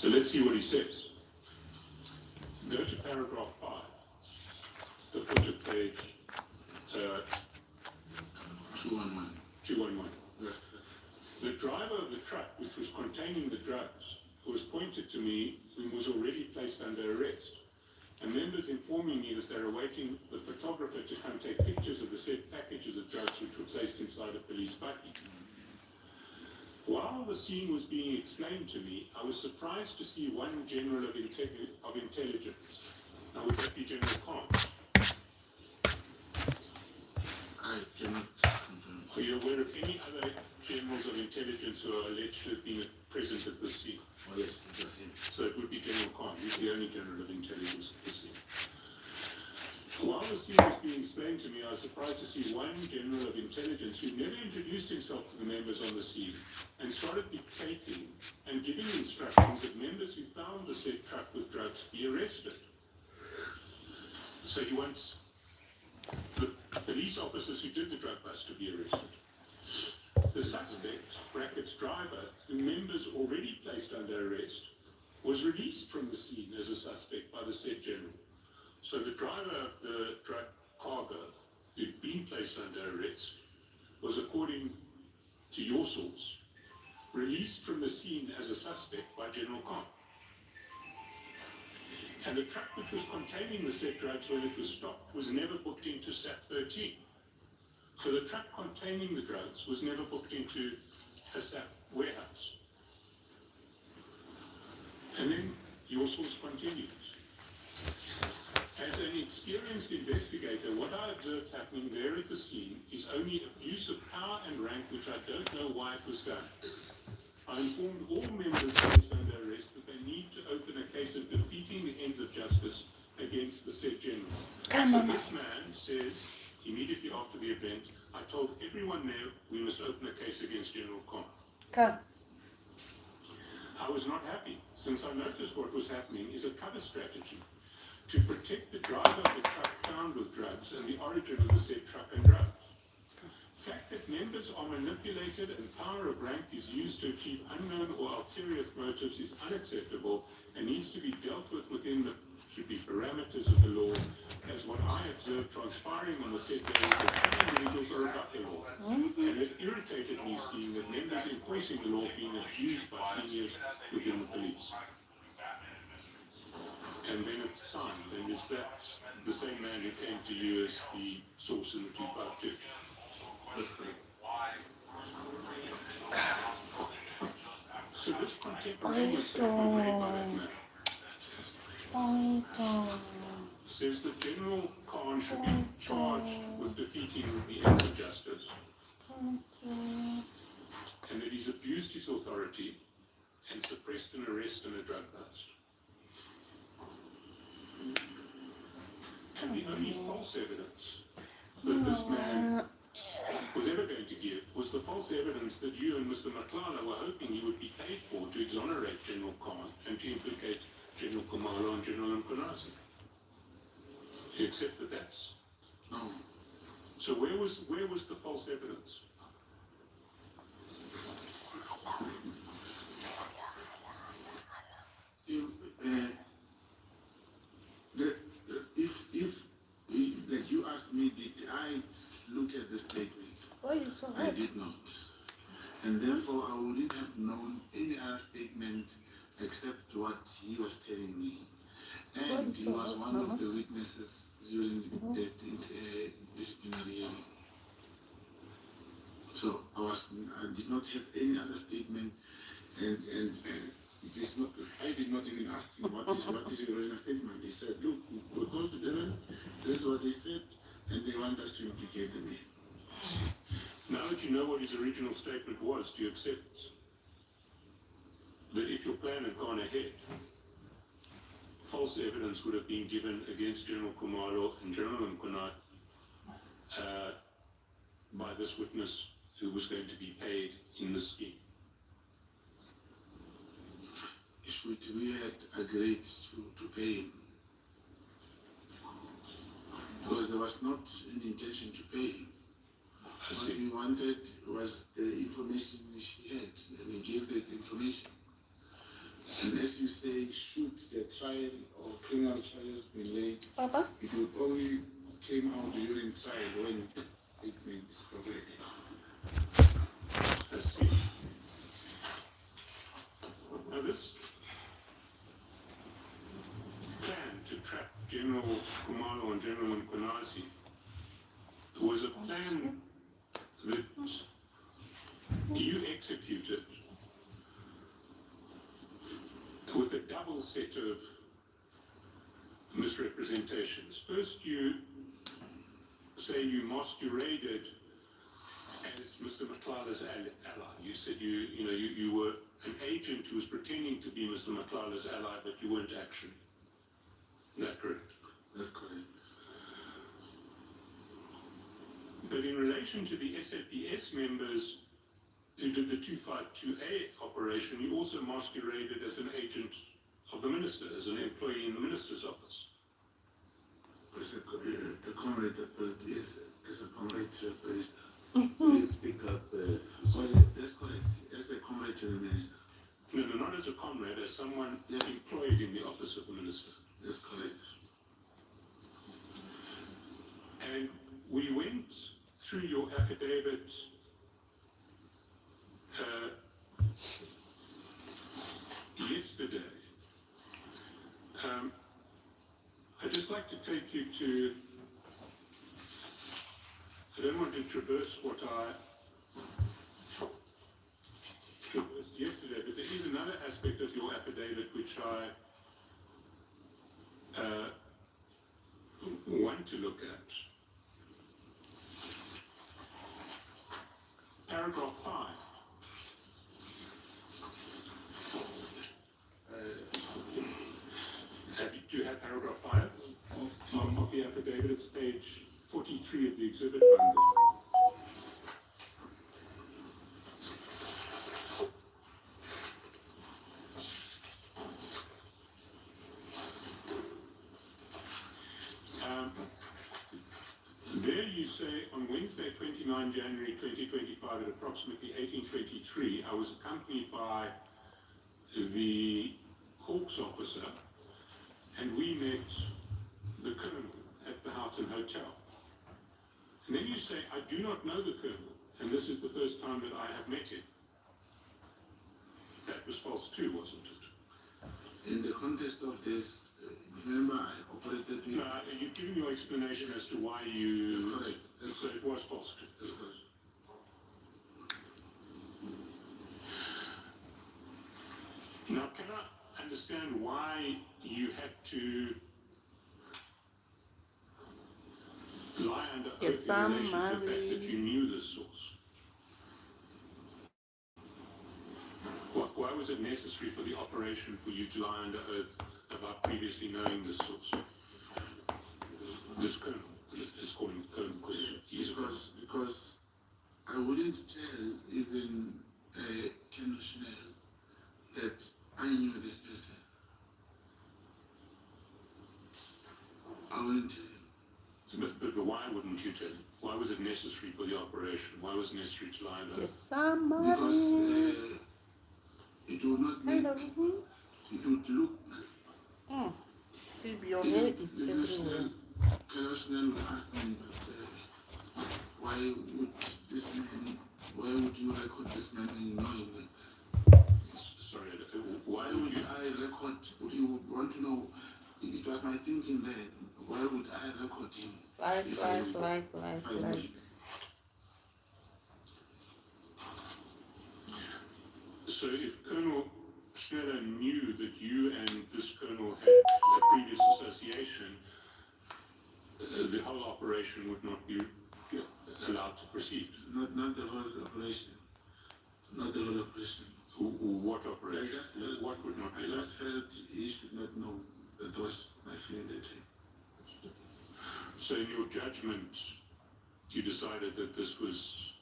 So let's see what he says. Go to paragraph 5, the footed page 211. 211. Yes. The driver of the truck, which was containing the drugs, was pointed to me and was already placed under arrest. And members informing me that they're awaiting the photographer to come take pictures of the said packages of drugs which were placed inside a police buggy. While the scene was being explained to me, I was surprised to see one general of intelligence. Now, would that be General Khan? I cannot confirm. Are you aware of any other generals of intelligence who are alleged to have been present at the scene? Oh yes, it was him. So it would be General Khan. He's the only general of intelligence at the scene. While the scene was being explained to me, I was surprised to see one general of intelligence who never introduced himself to the members on the scene and started dictating and giving instructions that members who found the said truck with drugs be arrested. So he wants the police officers who did the drug bust to be arrested. The suspect, brackets driver, who members already placed under arrest, was released from the scene as a suspect by the said general. So the driver of the drug cargo who'd been placed under arrest was, according to your source, released from the scene as a suspect by General Khan. And the truck which was containing the said drugs when it was stopped was never booked into SAP 13. So the truck containing the drugs was never booked into a SAP warehouse. And then your source continues. As an experienced investigator, what I observed happening there at the scene is only abuse of power and rank, which I don't know why it was done. I informed all members placed under arrest that they need to open a case of defeating the ends of justice against the said general. So this man says, immediately after the event, I told everyone there we must open a case against General Khan. Come. I was not happy, since I noticed what was happening is a cover strategy to protect the driver of the truck found with drugs and the origin of the said truck and drugs. The fact that members are manipulated and power of rank is used to achieve unknown or ulterior motives is unacceptable and needs to be dealt with within the parameters of the law, as what I observed transpiring on the said day is that some individuals are above the law. And it irritated me seeing that members enforcing the law being abused by seniors within the police. And then it's signed, and is that the same man who came to you as the source in the 252? That's correct. So this contemporaneous statement made by that man says that General Khan should be charged with defeating the ends of justice, and that he's abused his authority and suppressed an arrest and a drug bust. And the only false evidence that this man was ever going to give was the false evidence that you and Mr. Matlala were hoping he would be paid for to exonerate General Khan and to implicate General Khumalo and General Mkhwanazi. You accept that that's... No. So where was the false evidence? Like you asked me, did I look at the statement? Why are you so I hot? did not. And therefore, I wouldn't have known any other statement except what he was telling me. And he was one of the witnesses during the disciplinary hearing. So I did not have any other statement, and it is not. I did not even ask him what is the original statement. He said, "Look, we called to Devon. This is what they said, and they want us to implicate the man." Now that you know what his original statement was, do you accept that if your plan had gone ahead, false evidence would have been given against General Khumalo and General Mkhwanazi by this witness who was going to be paid in the scheme? If we had agreed to pay him, because there was not an intention to pay him. What we wanted was the information which he had, and we gave that information. And as you say, should the trial or criminal charges be laid, Papa? it would only came out during trial when statement is provided. I see. Now this plan to trap General Khumalo and General Mkhwanazi was a plan that you executed with a double set of misrepresentations. First, you say you masqueraded as Mr. Matlala's ally. You said you were an agent who was pretending to be Mr. Matlala's ally, but you weren't actually. Is that correct? That's correct. But in relation to the SAPS members who did the 252A operation, you also masqueraded as an agent of the minister, as an employee in the minister's office. As a comrade, yes, as a comrade to the minister. Please speak up. Oh, that's correct. As a comrade to the minister. No, not as a comrade, as someone Yes. employed in the office of the minister. That's correct. And we went through your affidavit yesterday. I'd just like to take you to, I don't want to traverse what I traversed yesterday, but there is another aspect of your affidavit which I want to look at. Paragraph 5. Do you have paragraph 5 of the affidavit? It's page 43 of the exhibit bundle. There you say, on Wednesday, 29 January 2025, at approximately 18:23, I was accompanied by the Hawks officer, and we met the colonel at the Houghton Hotel. And then you say, I do not know the colonel, and this is the first time that I have met him. That was false too, wasn't it? In the context of this, remember I operated with... You've given your explanation as to why you... That's correct. That's So it was false too. That's correct. Now, can I understand why you had to lie under oath in Yes, I'm relation to the fact that married. you knew this source? Why was it necessary for the operation for you to lie under oath about previously knowing this source? This colonel, let's call him colonel because he's a colonel. Because I wouldn't tell even Colonel Schnell that I knew this person. I wouldn't tell him. But why wouldn't you tell him? Why was it necessary for the operation? Why was it necessary to lie under oath? Yes, I'm Because married. it would not make, Hello. it would look, Keep your head, it's everywhere. Colonel Schnell would ask me, but why would this man, why would you record this man and you know him like this? Sorry, Why why would would you? I record, would you want to know, it was my thinking then, why would I record him? Like. If I know him? So if Colonel Schneller knew that you and this colonel had a previous association, the whole operation would not be allowed to proceed. Not the whole operation. Not the whole operation. What I operation? just felt, What would not be I allowed? just felt he should not know. That was my feeling that time. So in your judgment, you decided that this was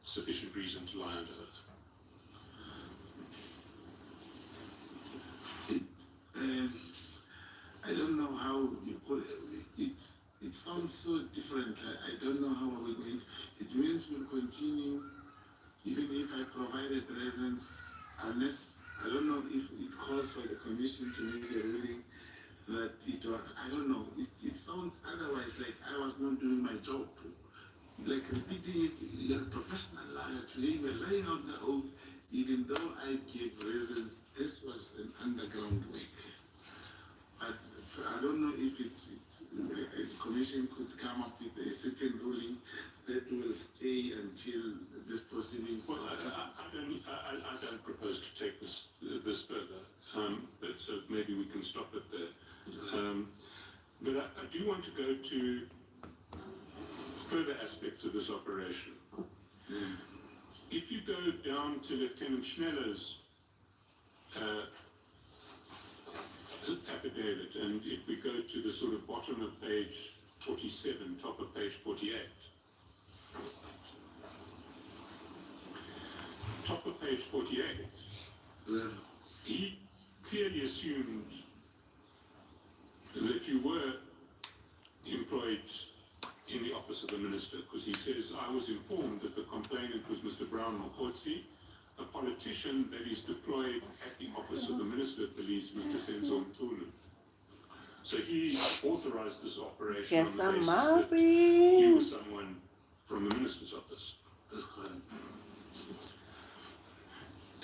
sufficient reason to lie under oath. I don't know how you could. It sounds so different. I don't know how we're going. It means we'll continue, even if I provided reasons, unless I don't know if it calls for the commission to make a ruling that it was, I don't know, it sounds otherwise like I was not doing my job. Like repeating it, you're a professional liar. Today we're laying out the oath, even though I gave reasons, this was an underground work. But I don't know if a commission could come up with a certain ruling that will stay until this proceedings. Well, I don't propose to take this further, but so maybe we can stop it there. But I do want to go to further aspects of this operation. If you go down to Lieutenant Schneller's affidavit, and if we go to the sort of bottom of page 47, top of page 48, top of page 48, he clearly assumed that you were employed in the office of the minister, because he says, I was informed that the complainant was Mr. Brown Mokgotsi, a politician that is deployed at the office of the Minister of Police, Mr. Senzo Mtulu. So he authorized this operation Yes, on the I'm basis that married. you were someone from the minister's office. That's correct.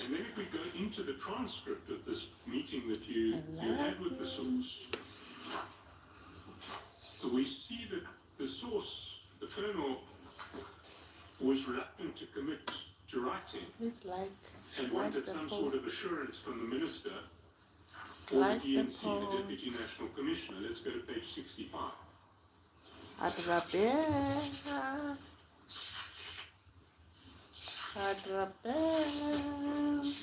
And then if we go into the transcript of this meeting that you had with the source, we see that the source, the colonel, was reluctant to commit to writing Please like and wanted the some post. sort of assurance from the minister or Like the the DNC, the post. Deputy National Commissioner. Let's go to page 65. Adrabel. Adrabel.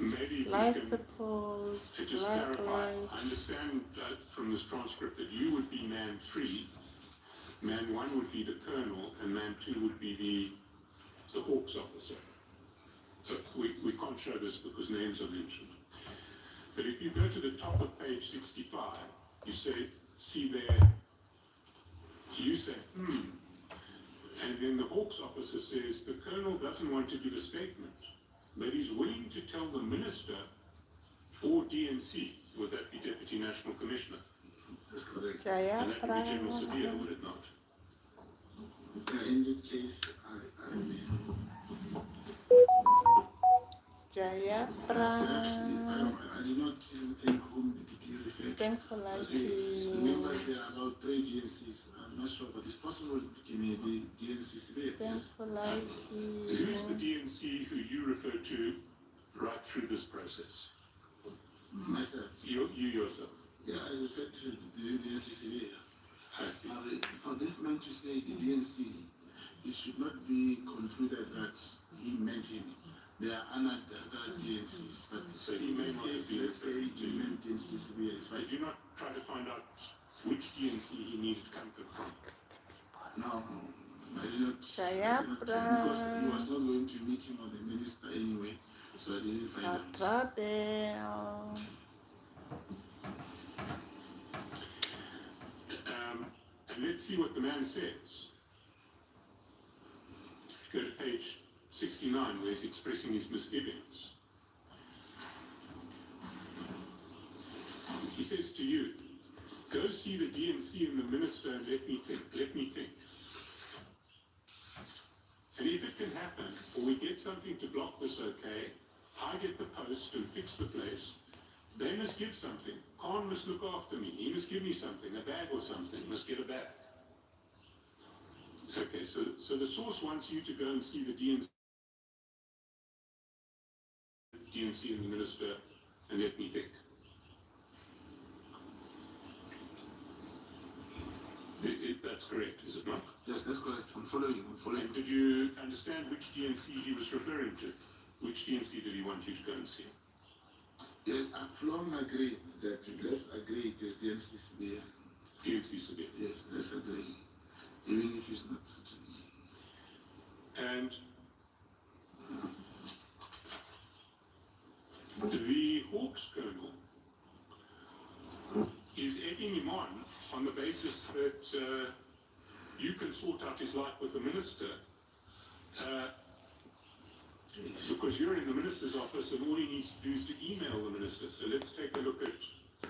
Maybe we Like can the post. to just Like. clarify. I understand that from this transcript that you would be man 3, man 1 would be the colonel, and man 2 would be the Hawks officer. We can't show this because names are mentioned. But if you go to the top of page 65, you see there, you say, and then the Hawks officer says the colonel doesn't want to give a statement, but he's willing to tell the minister or DNC, would that be Deputy National Commissioner? That's correct. And that would be General Sabia, would it not? In this case, I mean, actually, I did not even think whom did he refer to. Thanks for liking. Remember, there are about 3 GNCs. I'm not sure, but it's possible it may be DNCs there. Thanks for liking. Who's the DNC who you refer to right through this process? Myself. You yourself. Yeah, I refer to the DNCs there. I see. For this man to say the DNC, it should not be concluded that he meant him. There are other DNCs, but So he in may this not have case, been let's say referring he to. meant DNCs is fine. Did you not try to find out which DNC he needed comfort from? No, I did not. Because he was not going to meet him or the minister anyway, so I didn't find out. Adrabel. And let's see what the man says. Go to page 69, where he's expressing his misgivings. He says to you, go see the DNC and the minister and let me think. And if it can happen, or we get something to block this okay, I get the post and fix the place, they must give something. Khan must look after me. He must give me something, a bag or something, must get a bag. Okay, so the source wants you to go and see the DNC and the minister and let me think. That's correct, is it not? Yes, that's correct. I'm following. And did you understand which DNC he was referring to? Which DNC did he want you to go and see? Yes, I've long agreed that let's agree it is DNCs there. DNC Sabia. Yes, let's agree. Even if it's not certain. And the Hawks colonel is egging him on the basis that you can sort out his life with the minister Because you're in the minister's office and all he needs to do is to email the minister. So let's take a look at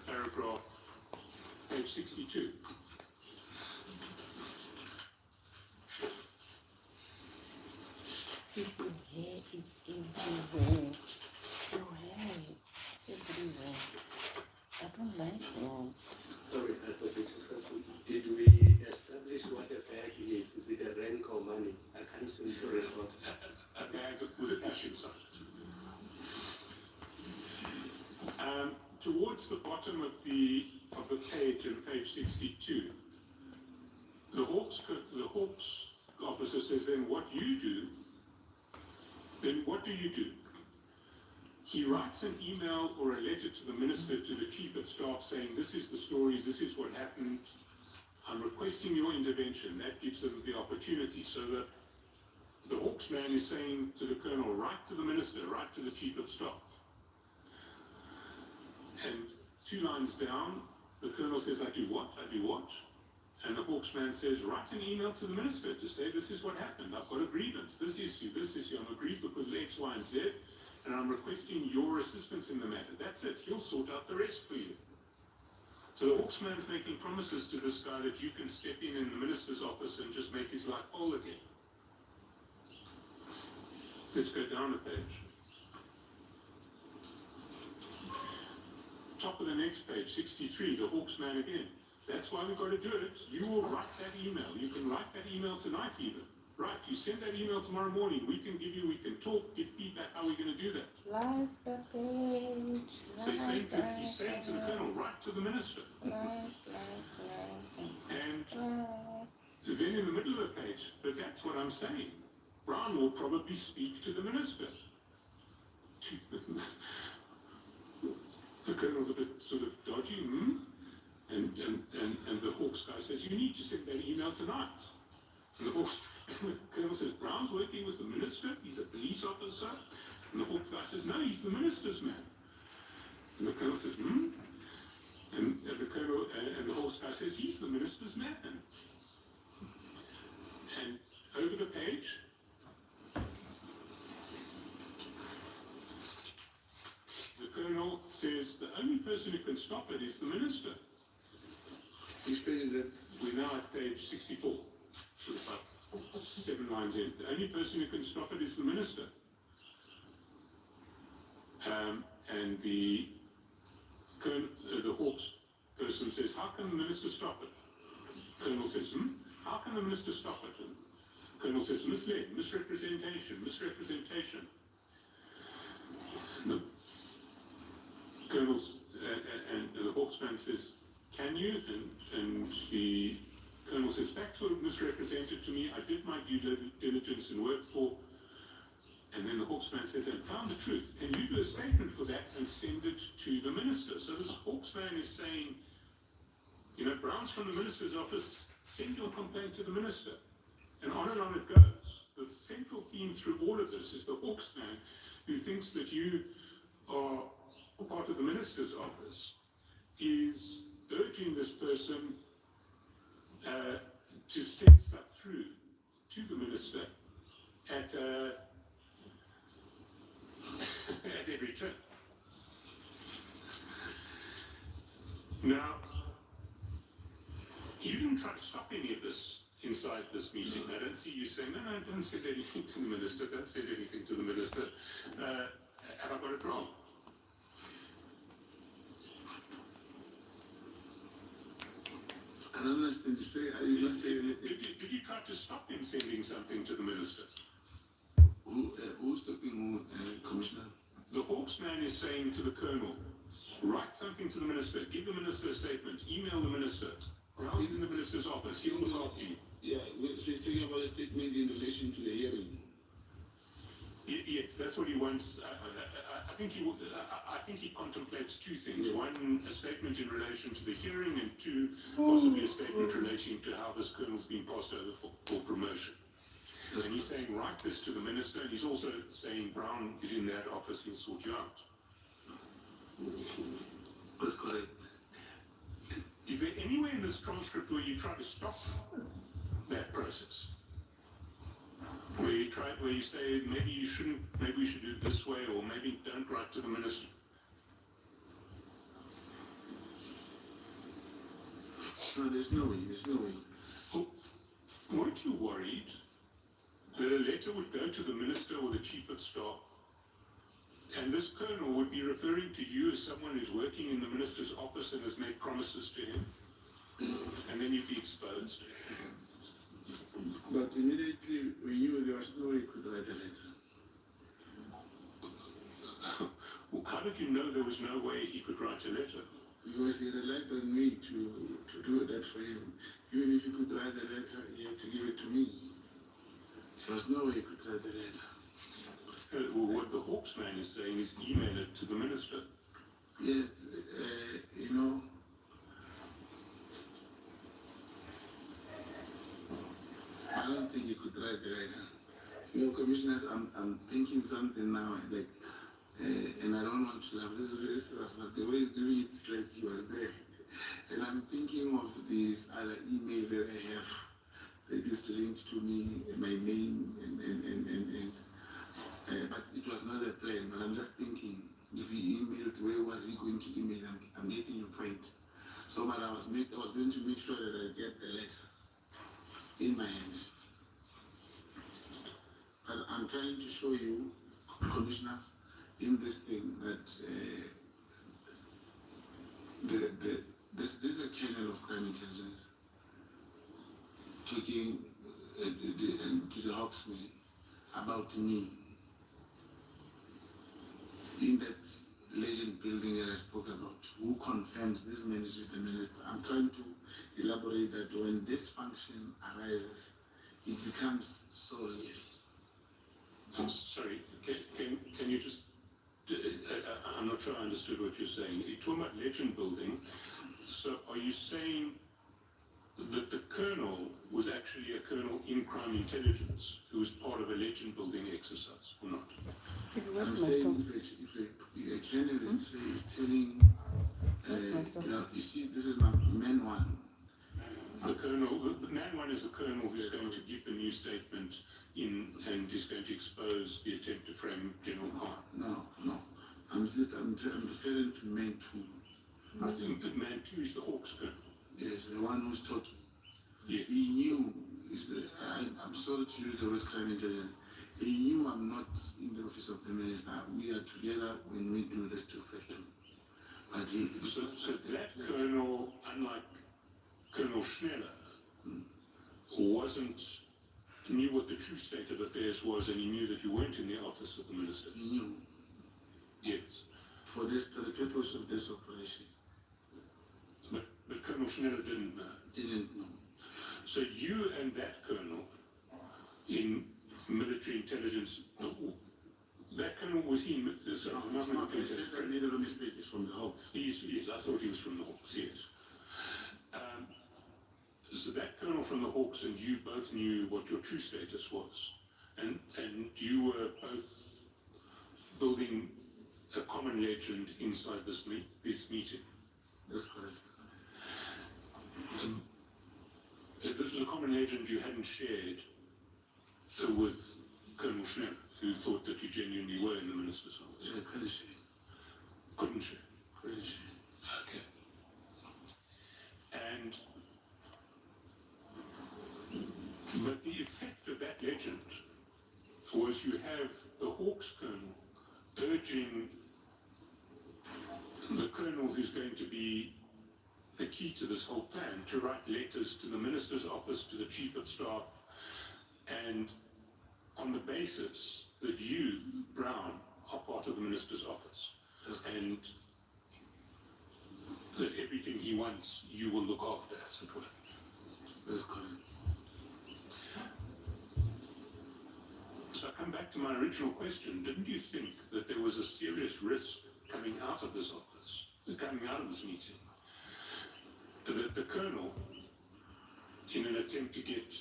paragraph page 62. Your hair is everywhere. Your hair everywhere. I don't like that. Sorry, did we establish what a bag is? Is it a rank or money? I can't seem to recall. A bag with a cash inside. Towards the bottom of the page on page 62, the Hawks officer says, then what do you do? He writes an email or a letter to the minister, to the chief of staff, saying, this is the story, this is what happened, I'm requesting your intervention. That gives them the opportunity. So that the Hawks man is saying to the colonel, write to the minister, write to the chief of staff. And 2 lines down, the colonel says, I do what? And the Hawks man says, write an email to the minister to say, this is what happened. I've got a grievance. This issue, I'm aggrieved because of X, Y, and Z. And I'm requesting your assistance in the matter. That's it. He'll sort out the rest for you. So the Hawks man's making promises to this guy that you can step in the minister's office and just make his life whole again. Let's go down a page. Top of the next page, 63, the Hawks man again. That's why we've got to do it. You will write that email. You can write that email tonight even. Right, you send that email tomorrow morning. We can talk, give feedback how we're going to do that. Like the page. So he's saying to the colonel, write to the minister. And then in the middle of the page, but that's what I'm saying. Brown will probably speak to the minister. The colonel's a bit sort of dodgy, and the Hawks guy says, you need to send that email tonight. And the colonel says, Brown's working with the minister, he's a police officer. And the Hawks guy says, no, he's the minister's man. And the colonel says, And the colonel and the Hawks guy says, he's the minister's man. And over the page, the colonel says, the only person who can stop it is the minister. Which page is that? We're now at page 64. So about 7 lines in. The only person who can stop it is the minister. And the Hawks person says, how can the minister stop it? Colonel says, how can the minister stop it? And Colonel says, misled, misrepresentation. And the Colonel's and the Hawksman says, can you? And the Colonel says, facts were misrepresented to me. I did my due diligence and worked for. And then the Hawksman says, and found the truth. Can you do a statement for that and send it to the minister? So this Hawksman is saying, Brown's from the minister's office, send your complaint to the minister. And on it goes. The central theme through all of this is the Hawksman who thinks that you are part of the minister's office is urging this person to send stuff through to the minister at every turn. Now, you didn't try to stop any of this inside this meeting. I don't see you saying, no, don't send anything to the minister, don't send anything to the minister. Have I got it wrong? I don't understand. You say, I did not say anything. Did you try to stop him sending something to the minister? Who's talking, Commissioner? The Hawksman is saying to the colonel, write something to the minister, give the minister a statement, email the minister. Brown's in the minister's office, he'll look after you. Yeah, so he's talking about a statement in relation to the hearing. Yes, that's what he wants. I think he contemplates 2 things. Yeah. 1, a statement in relation to the hearing, and 2, possibly a statement relating to how this colonel's been passed over for promotion. And he's saying, write this to the minister, and he's also saying, Brown is in that office, he'll sort you out. That's correct. Is there anywhere in this transcript where you try to stop that process? where you say maybe you shouldn't, maybe we should do it this way, or maybe don't write to the minister. No, there's no way, there's no way. Oh, weren't you worried that a letter would go to the minister or the chief of staff, and this colonel would be referring to you as someone who's working in the minister's office and has made promises to him, and then you'd be exposed? But immediately we knew there was no way he could write a letter. How did you know there was no way he could write a letter? Because he relied on me to do that for him. Even if he could write the letter, he had to give it to me. There was no way he could write the letter. What the Hawks man is saying is email it to the minister. Yes, you know, I don't think he could write the letter. You know, commissioners, I'm thinking something now, like, and I don't want to laugh. This was but the way he's doing it, it's like he was there. And I'm thinking of this other email that I have that is linked to me, my name, but it was not a plan. But I'm just thinking, if he emailed, where was he going to email? I'm getting your point. So, but I was going to make sure that I get the letter in my hands. But I'm trying to show you, commissioners, in this thing that this is a kernel of crime intelligence talking to the Hawksman about me in that legend building that I spoke about. Who confirms this man is with the minister? I'm trying to elaborate that when this function arises, it becomes so real. So, sorry, can you just, I'm not sure I understood what you're saying. You're talking about legend building. So are you saying that the colonel was actually a colonel in crime intelligence who was part of a legend building exercise or not? I'm saying if a colonel is telling, you see, this is my man one. The colonel, the man one is the colonel who's going to give the new statement in and is going to expose the attempt to frame General Khan. No. I'm referring to man two. Man two is the Hawks colonel. Yes, the one who's talking. Yes. He knew, I'm sorry to use the word crime intelligence, he knew I'm not in the office of the minister. We are together when we do this 252. But so that colonel, unlike Colonel Schneller, knew what the true state of affairs was, and he knew that you weren't in the office of the minister. He knew. Yes. For the purpose of this operation. But Colonel Schneller didn't know. Didn't know. So you and that colonel in military intelligence, that colonel, was he? Sorry, No, I said I made a mistake. It's from the Hawks. Yes, I thought he was from the Hawks, yes. So that colonel from the Hawks and you both knew what your true status was. And you were both building a common legend inside this meeting. That's correct. This was a common legend you hadn't shared with Colonel Schneller, who thought that you genuinely were in the minister's office. Yeah, couldn't share. Couldn't share. Couldn't share. Okay. But the effect of that legend was you have the Hawks colonel urging the colonel who's going to be the key to this whole plan to write letters to the minister's office, to the chief of staff, and on the basis that you, Brown, are part of the minister's office, and that everything he wants you will look after, as it were. That's correct. So I come back to my original question. Didn't you think that there was a serious risk coming out of this office, coming out of this meeting, that the colonel, in an attempt to get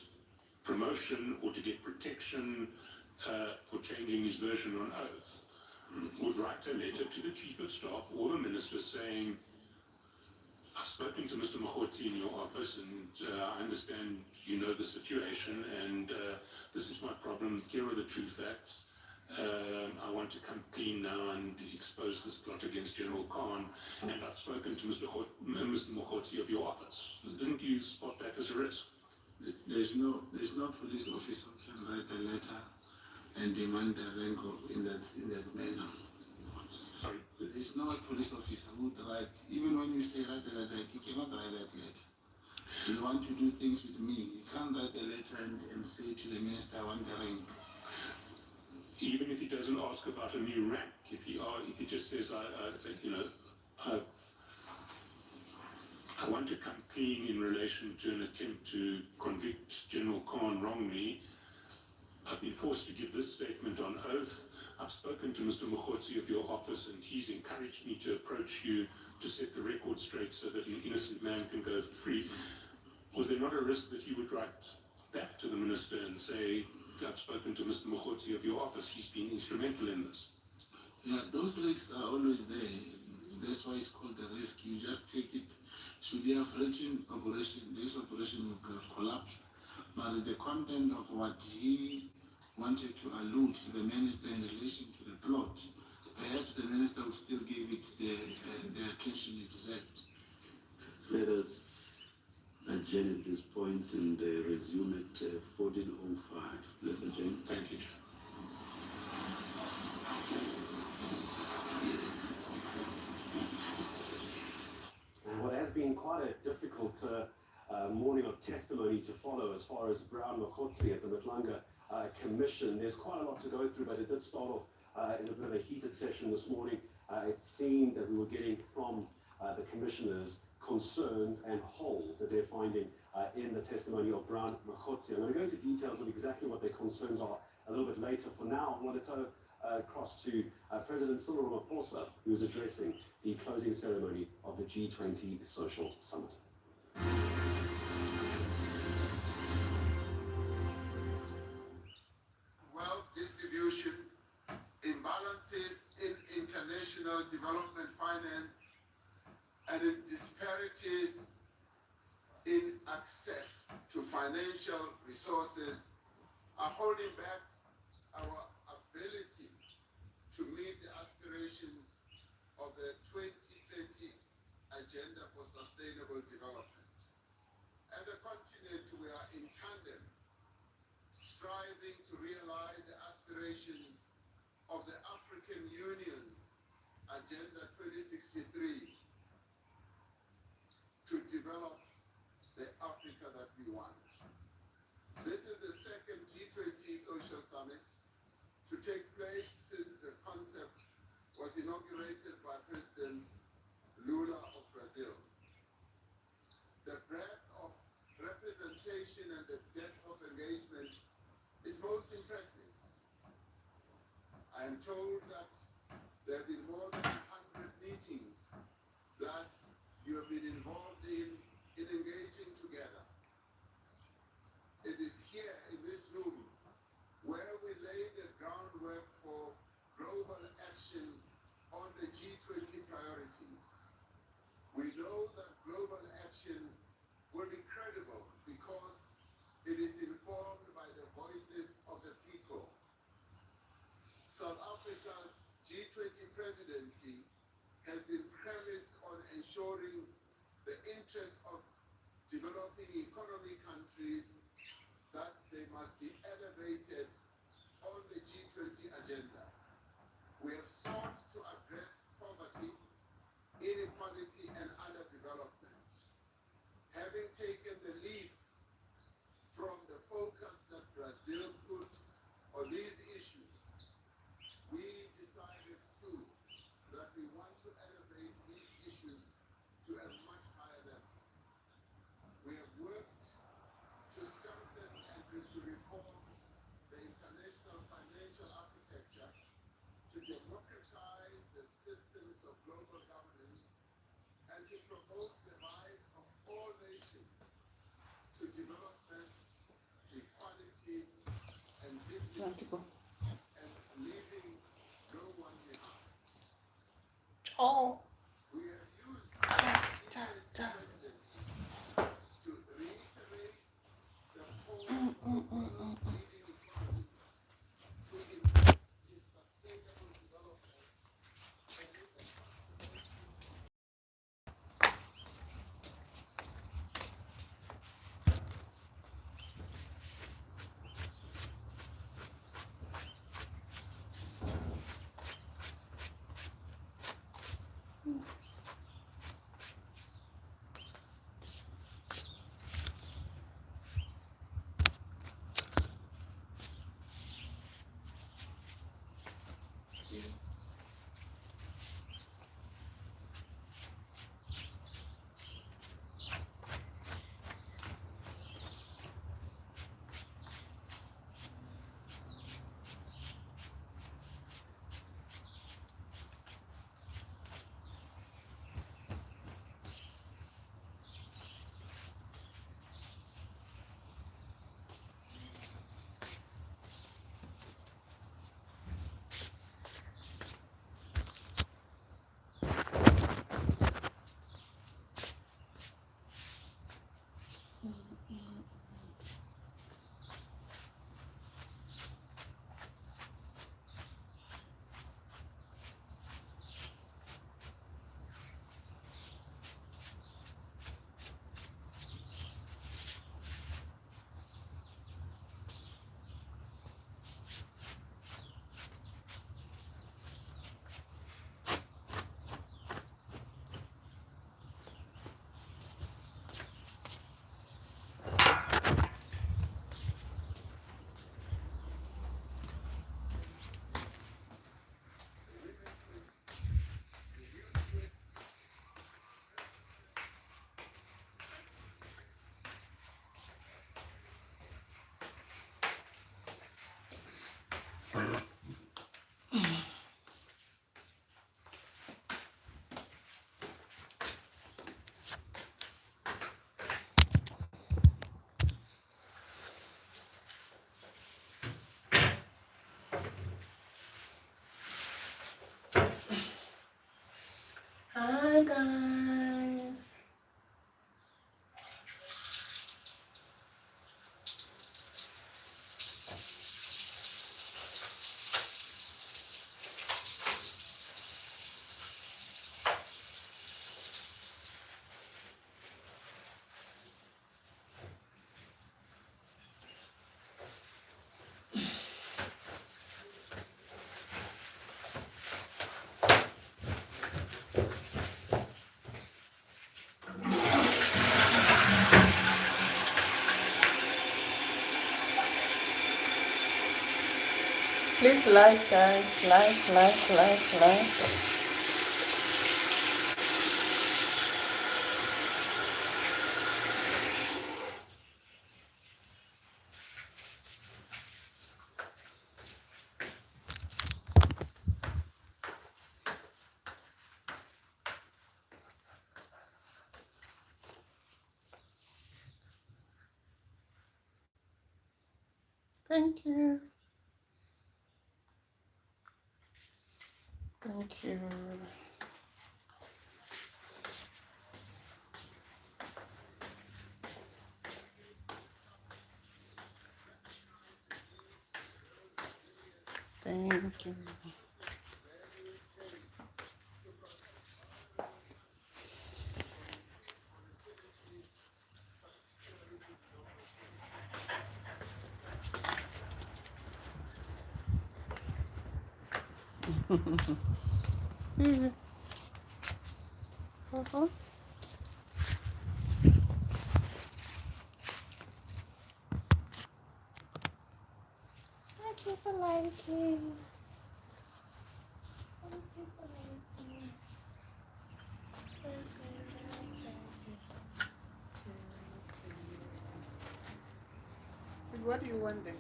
promotion or to get protection for changing his version on oath, would write a letter to the chief of staff or the minister saying, I've spoken to Mr. Mokgotsi in your office, and I understand you know the situation, and this is my problem. Here are the true facts. I want to come clean now and expose this plot against General Khan, and I've spoken to Mr. Mokgotsi of your office. Didn't you spot that as a risk? There's no police officer who can write a letter and demand a rank in that manner. Sorry. There's no police officer who would write, even when you say write a letter, he cannot write that letter. You want to do things with me, you can't write a letter and say to the minister, I want a rank. Even if he doesn't ask about a new rank, if he just says, I want to come clean in relation to an attempt to convict General Khan wrongly. I've been forced to give this statement on oath. I've spoken to Mr. Mokgotsi of your office, and he's encouraged me to approach you to set the record straight so that an innocent man can go free. Was there not a risk that he would write back to the minister and say, I've spoken to Mr. Mokgotsi of your office, he's been instrumental in this? Yeah, those risks are always there. That's why it's called a risk. You just take it. Should you have written operation, this operation would have collapsed. But the content of what he wanted to allude to the minister in relation to the plot, perhaps the minister would still give it the attention it deserved. Let us adjourn at this point and resume at 14:05. Let's adjourn. Thank you, Chair. What has been quite a difficult morning of testimony to follow as far as Brown Mokgotsi at the Matlanga Commission. There's quite a lot to go through, but it did start off in a bit of a heated session this morning. It seemed that we were getting from the commissioners concerns and holes that they're finding in the testimony of Brown Mokgotsi. I'm going to go into details of exactly what their concerns are a little bit later. For now, I want to across to President Cyril Ramaphosa, who is addressing the closing ceremony of the G20 Social Summit. Wealth distribution, imbalances in international development finance, and in disparities in access to financial resources are holding back our ability to meet the aspirations of the 2030 Agenda for Sustainable Development. As a continent, we are in tandem, striving to realize the aspirations of the African Union's Agenda 2063 to develop the Africa that we want. This is the second G20 Social Summit to take place since the concept was inaugurated by President Lula of Brazil. The breadth of representation and the depth of engagement is most impressive. I am told that there have been more than 100 meetings that you have been involved in engaging together. It is here in this room where we lay the groundwork for global action on the G20 priorities. We know that global action will be credible because it is informed by the voices of the people. South Africa's G20 presidency has been premised on ensuring the interests of developing economy countries that they must be elevated on the G20 agenda. We have sought to address poverty, inequality, and underdevelopment. Having taken the leaf from the focus that Brazil put on these issues, we decided too that we want to elevate these issues to a much higher level. We have worked to strengthen and to reform the international financial architecture, to democratize the systems of global governance, and to promote the right of all nations to development, equality, and You want to dignity, go? and leaving no one behind. Oh, We have used cha. to reiterate the call of the world's leading economies to invest in sustainable development and in the Hi guys. Please like guys, like. Thank you. Thank you. Thank you. Yeah. Uh-huh. Thank you for liking. Thank you for liking. What do you want then?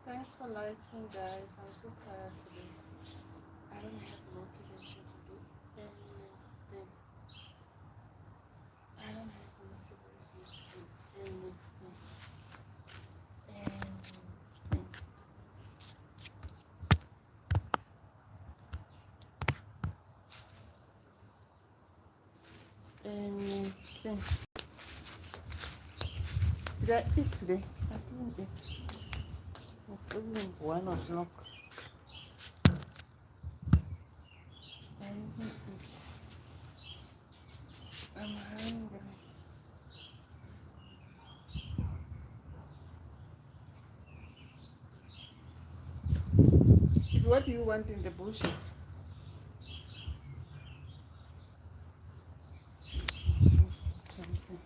Thanks for liking, guys. I'm so tired today. I don't have motivation to do anything. I don't have motivation to do anything. Anything. anything. Did I eat today? I didn't eat. It's only 1 o'clock. I didn't eat. I'm hungry. What do you want in the bushes? Something.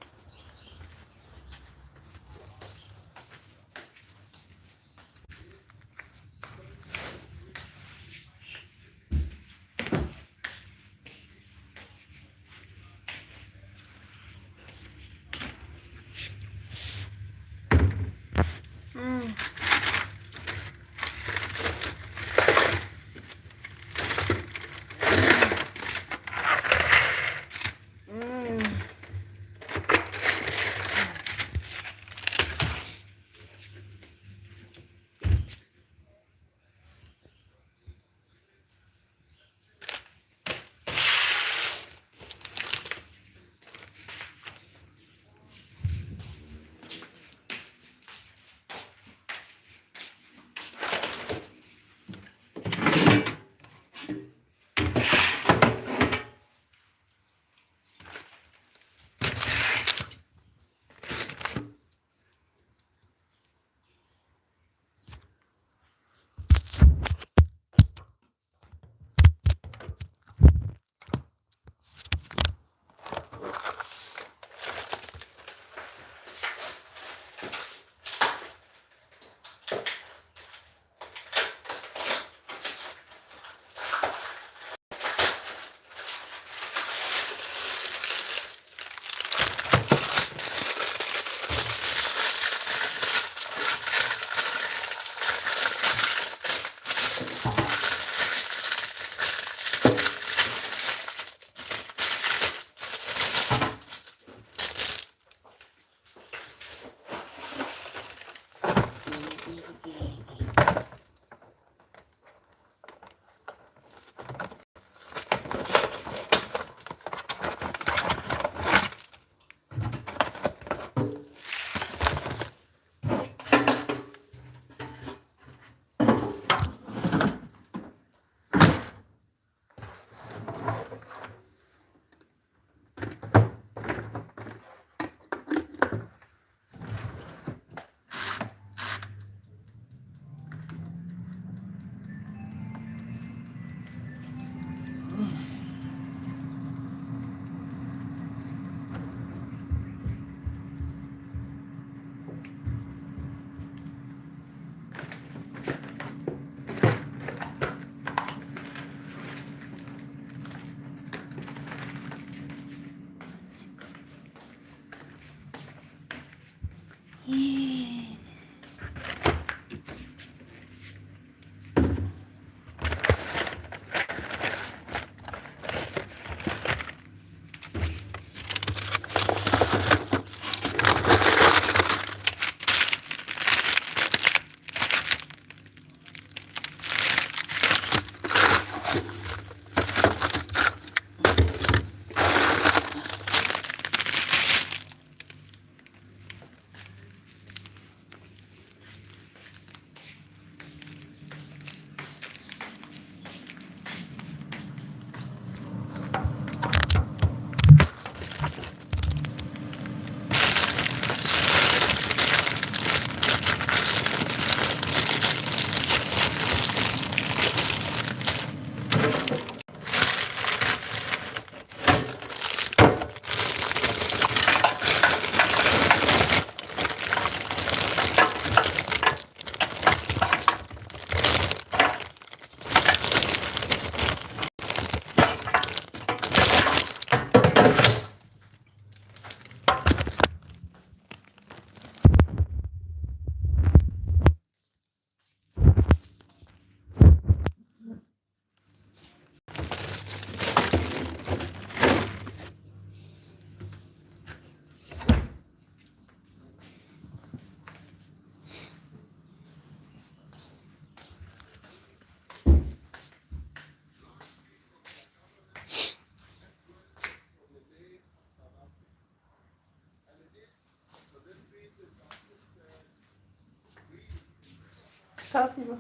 Coffee. Bro.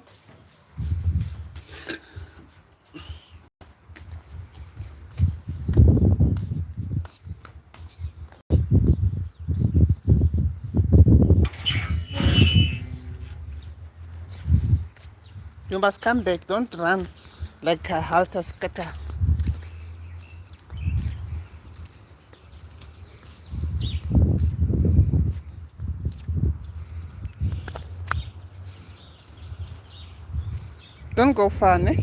You must come back. Don't run like a halter scatter. Don't go far, ne?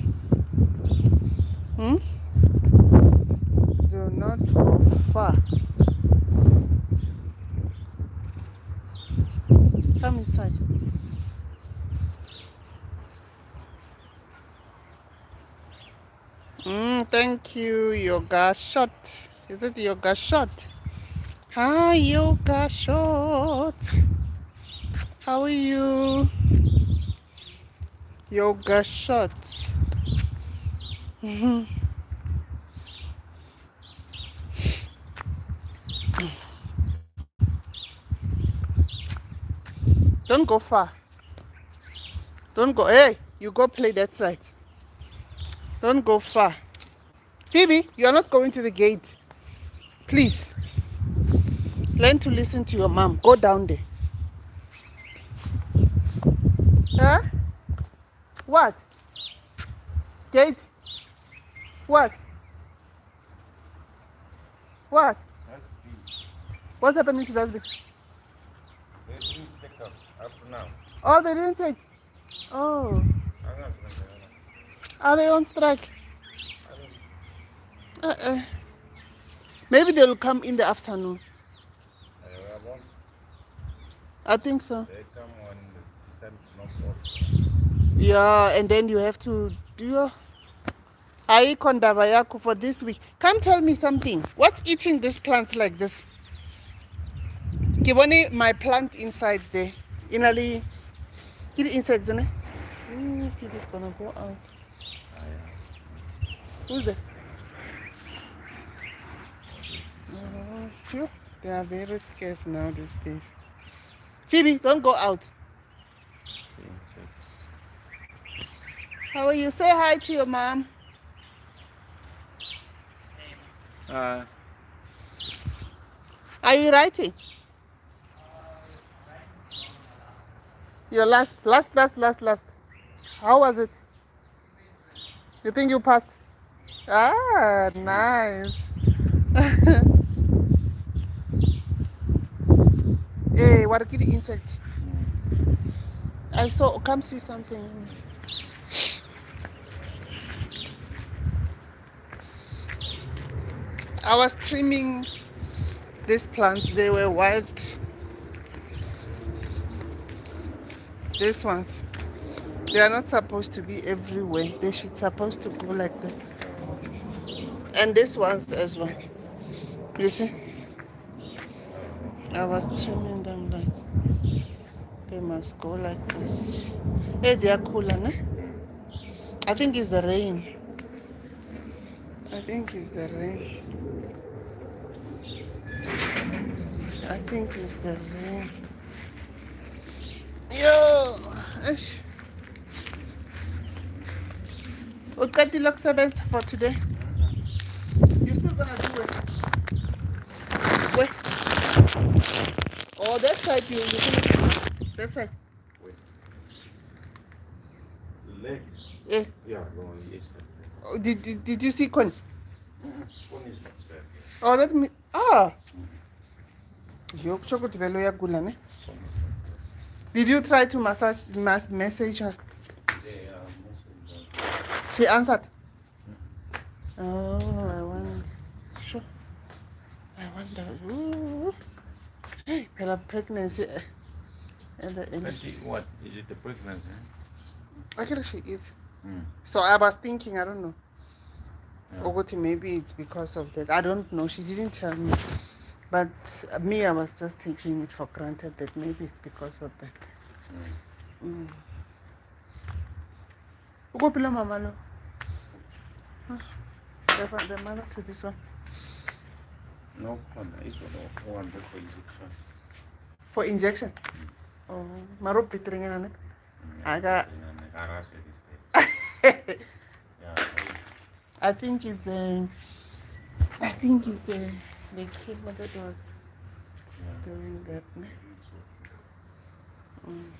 Hmm? Do not go far. Come inside. Thank you, yoga shot. Is it yoga shot? Hi, yoga shot. How are you? Yoga shot. Don't go far. Don't go. Hey, you go play that side. Don't go far. Phoebe, you are not going to the gate. Please. Learn to listen to your mom. Go down there. Huh? What? Gate? What? What? That's the What's happening to the husband? they didn't pick up to now. Oh, they didn't take. Oh. I'm not gonna say Are they on strike? I don't Maybe they'll come in the afternoon. I won't. I think so. They come when the time to knock off. Yeah, and then you have to do your Ayikho ndaba yakho for this week. Come tell me something. What's eating these plants like this? Kiboni, my plant inside there. Inali, get insects in it. Ooh, Phoebe's gonna go out. Who's there? Phew, they are very scarce now these days. Phoebe, don't go out. How are you? Say hi to your mom. Are you writing? Your last. How was it? You think you passed? Ah, nice. Hey, what are the insects? I saw, come see something. I was trimming these plants, they were wild. These ones, they are not supposed to be everywhere. They should supposed to go like that. And these ones as well. You see? I was trimming them like they must go like this. Hey, they are cooler, ne? I think it's the rain. I think it's the rain. Yo, ish. Uqedile ukusebenza for today. You still gonna do it? Where? Oh, that side you that side. Wait. Leg? Eh. Yeah, going yesterday. Oh, did you see Con? One is there. Oh, that means Yo kuchokuthi vele uyagula ne? Did you try to message her? They are mostly She answered. Oh, I wonder. Sure. I wonder. Ooh. Hey, pregnancy. And what? Is it the pregnancy? actually, she is. Mm. So I was thinking, I don't know. Yeah. Ogoti, maybe it's because of that. I don't know. She didn't tell me. But me, I was just taking it for granted that maybe it's because of that. Ukopila mama lo. The mother to this one. No, it's one for injection. For injection? Oh, maro pitringena ne? I got- Yeah, I think it's the camera that was doing that. Ne? Mm.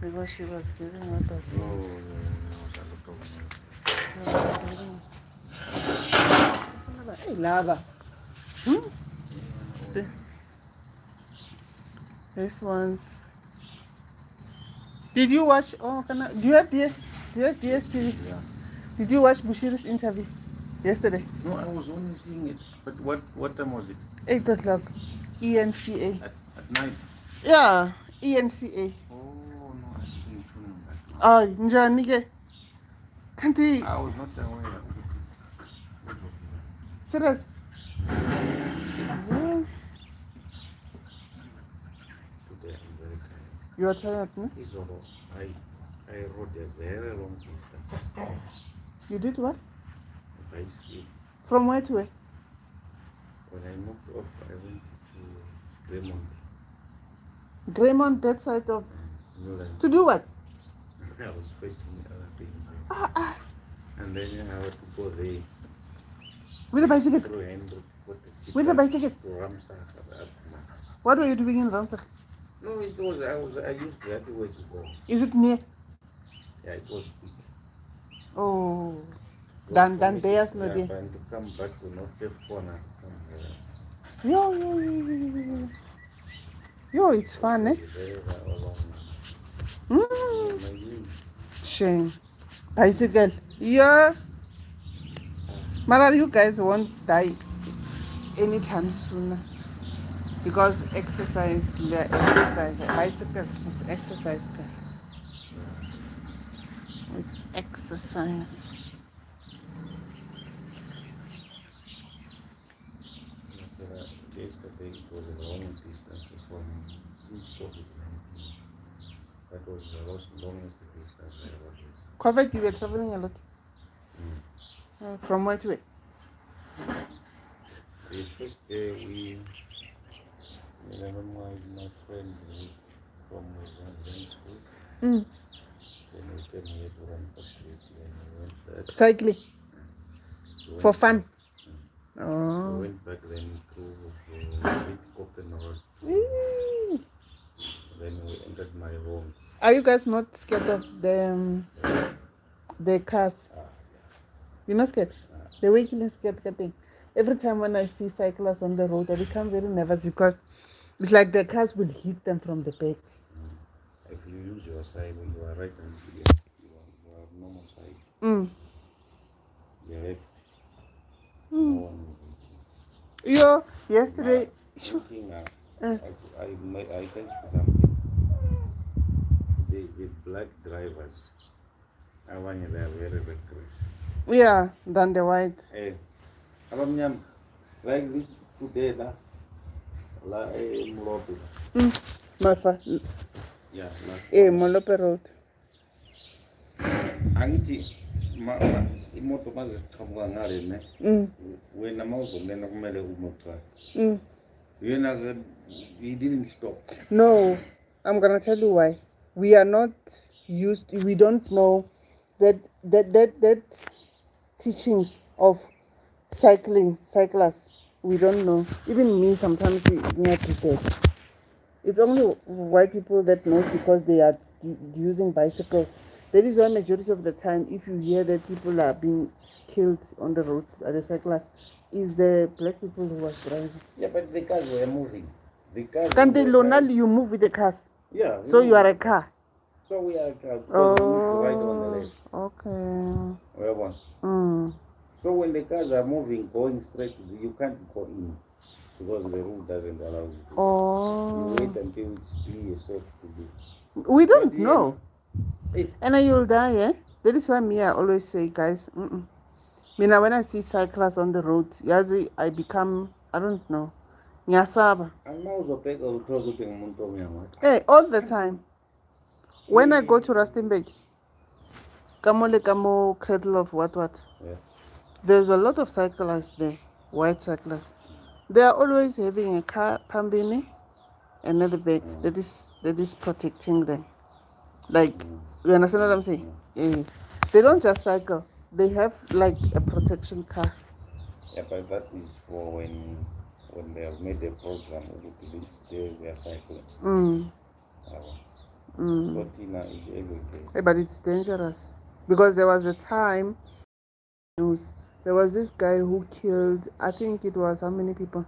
Because she was giving out of Hey, lava. This one's. Did you watch? Oh, do you have DS? Do you have DSTV? Yeah. Did you watch Bushiri's interview yesterday? No, I was only seeing it. But what time was it? 8 o'clock. ENCA. At night. Yeah, ENCA. Oh no, I didn't tune in that one. Oh, njani ke? Kanti I was not aware. serious? Yeah. Today I'm very tired. You are tired, no? It's all I rode a very long distance. You did what? Bicycle. From where to where? When I moved off, I went to Gremont. Greymont, that side of. Newland. To do what? I was fetching other things there. And then I had to go there With a bicycle? through Hendrik. With a bicycle? To Ramsar. What were you doing in Ramsar? No, I used that way to go. Is it near? Yeah, it was quick. Oh, Dan Bears no Yeah, there. but to come back to North Cape Corner, come here. Yo, it's fun, eh? Very long. Mm. My knees. Shame. Bicycle. Yeah. Mara, you guys won't die anytime soon. Because exercise. Bicycle, it's exercise. It's exercise. Yesterday it was a long distance since COVID-19. That was the longest distance I ever did. COVID, you were traveling a lot. From where to where? The first day we remember my friend from Zen school. Mm. Then we came here to run factories and we went back. Cycling. We For went fun. back. We Oh. went back then through Big Copen Road. Eee. Then we entered my home. Are you guys not scared of the cars? You're not scared? The vehicle is scared getting. Every time when I see cyclists on the road, I become very nervous because it's like the cars will hit them from the back. If you use your side, when you are right and you are normal side, Mm. you have no Mm. one will hit Yo, yesterday, you. Looking now, Uh. I tell you something. The black drivers, they are very reckless. yeah, than the whites. Hey, abamnyama, like this today, la Molope. Mafa, Yeah, Molope Road. angithi imoto maziqhamuka ngale ne Mm. wena mawuzongena kumele umotra Mm. yena he didn't stop. No, I'm gonna tell you why. We are not used. We don't know that teachings of cyclists. We don't know. Even me, sometimes we are not prepared. It's only white people that knows because they are using bicycles. That is why majority of the time, if you hear that people are being killed on the road, the cyclists, is the black people who are driving. Yeah, but the cars were moving. The cars. Can they lonely you move with the cars? Yeah. So you are a car. So we are a car. Because we need to ride on the left. Okay. Wherever. Mm. So when the cars are moving, going straight, you can't go in because the rule doesn't allow you to. Oh. You wait until it's clear, so to do. We don't But, yeah, know. Hey. And you'll die, eh? That is why me, I always say, guys, Mina, when I see cyclists on the road, yazi, I become, I don't know, nyasaba. Angimawuzobheka uthola ukuthi ngumuntu omnyama. Hey, all the time. When I go to Rustenburg, Kamo Cradle of what? Yeah. There's a lot of cyclists there, white cyclists. They are always having a car, pambini, another bag that is protecting them. Like, you understand what I'm saying? Yeah. They don't just cycle. They have like a protection car. Yeah, but that is for when they have made a program with this day they are cycling. So Tina is every day. Hey, but it's dangerous because there was a time news. There was this guy who killed, I think it was how many people?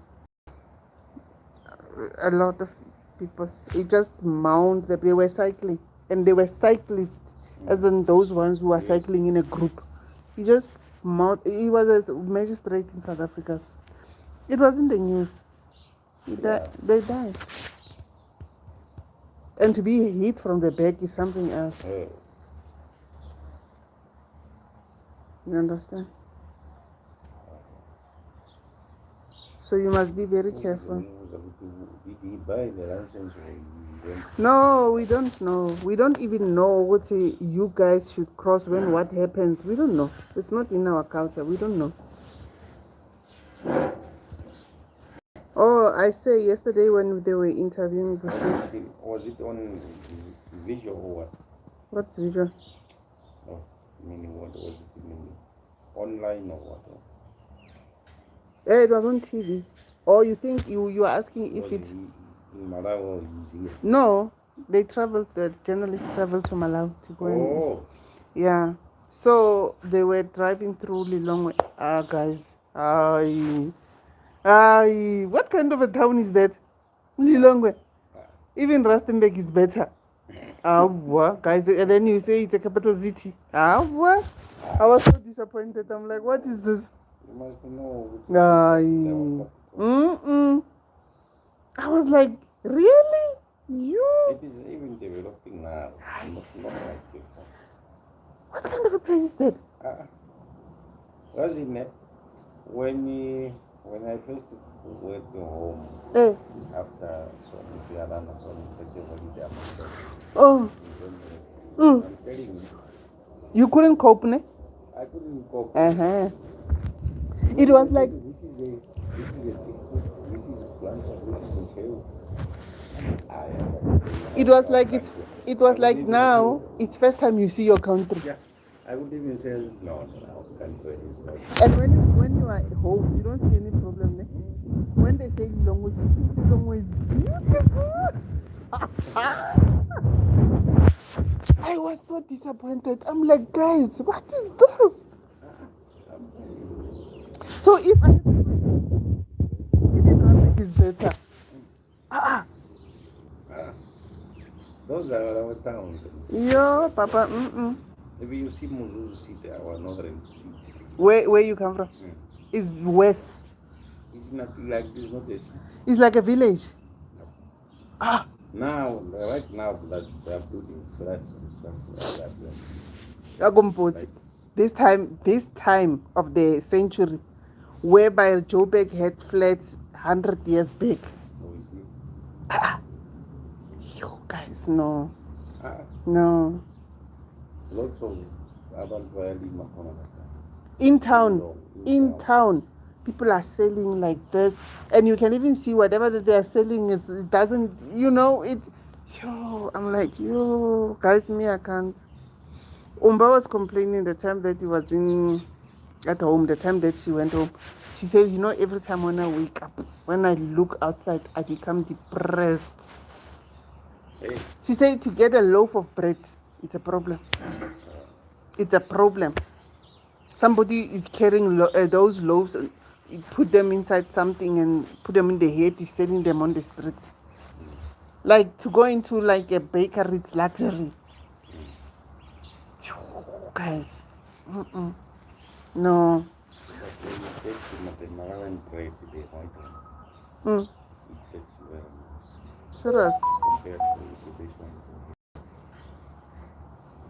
A lot of people. He just mounted that they were cycling and they were cyclists, as in those ones who are cycling in a group. He just he was a magistrate in South Africa. It was in the news. They died. And to be hit from the back is something else. You understand? So you must be very careful. Did he buy the license or he went? No, we don't know. We don't even know what you guys should cross when what happens. We don't know. It's not in our culture. We don't know. Oh, I say yesterday when they were interviewing Bushiri. Was it on visual or what? What's visual? No, meaning what was it online or what? Yeah, it was on TV. Or you think you are asking if it in Malawi or New Zealand? No, they traveled. The journalists traveled to Malawi to go. Oh. Yeah. So they were driving through Lilongwe. Guys. What kind of a town is that? Lilongwe. Even Rustenburg is better. Guys, and then you say it's a capital city. I was so disappointed. I'm like, what is this? You must know. I was like, really? You? It is even developing now. Not like before. What kind of a place is that? Was it net? When I first went home after Oh. I'm telling you. You couldn't cope, ne? I couldn't cope. It was like it was like now it's first time you see your country. Yeah. I would even say no, country is not. And when you are at home, you don't see any problem. Ne? When they say Lilongwe, Lilongwe is beautiful. I was so disappointed. I'm like, guys, what is this? So if I even is better. Those are our towns. Yo, Papa. Maybe you see Muzuzu City, our northern city. Where you come from? It's west. It's not like it's not a city. It's like a village. Now, right now, that they are building flats and stuff like that. This time of the century, whereby Joburg had flats 100 years back. You guys, no. No. Lots of in town, people are selling like this, and you can even see whatever that they are selling. It doesn't, I'm like, guys, me, I can't. Umba was complaining the time that he was at home, the time that she went home. She said, every time when I wake up, when I look outside, I become depressed. Hey. She said to get a loaf of bread, it's a problem. It's a problem. Somebody is carrying those loaves and put them inside something and put them in the head, is selling them on the street. Like to go into like a bakery, it's luxury. Guys, no. The Malawian bread, the white one, it tastes very nice. Serious? Compared to this one.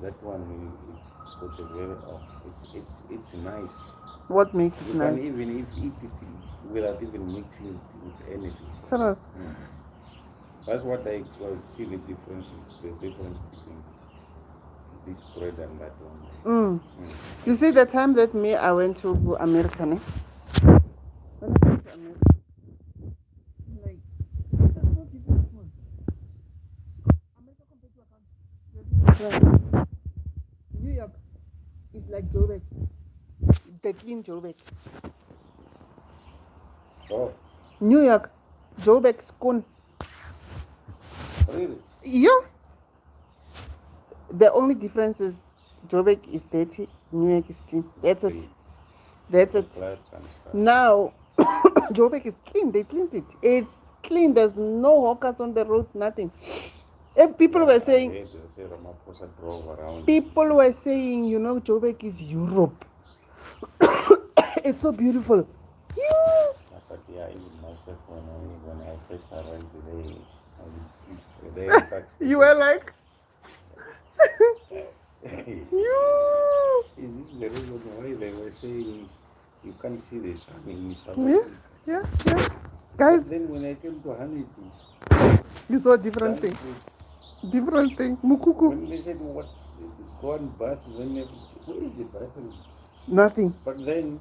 That one, it's got a very, it's nice. What makes it you nice? You can even eat it without even mixing it with anything. Serious? That's what I see the difference between this bread and that one. You see, the time that I went to America, when I went to America, like, that's not even food. They clean Joburg. Oh, New York, Joburg schoon. really? Yeah. The only difference is Joburg is dirty, New York is clean. That's it. Clean. That's it. Flats and stuff. Now, Joburg is clean. They cleaned it. It's clean. There's no hawkers on the road, nothing. If people Yeah, were I saying, heard they say Ramaphosa drove around. people were saying, you know, Joburg is Europe. It's so beautiful. Yeah. Yeah, but yeah, even myself, when I first arrived today, I would see there in fact. You were like, Is yeah. this the reason why they were saying you can't see the sun in South Yeah. Africa? Yeah, yeah. Guys, But then when I came to Hamilton, you saw a different thing. Different thing. Mukuku. when they said what, go and bath, where is the bathroom? Nothing. But then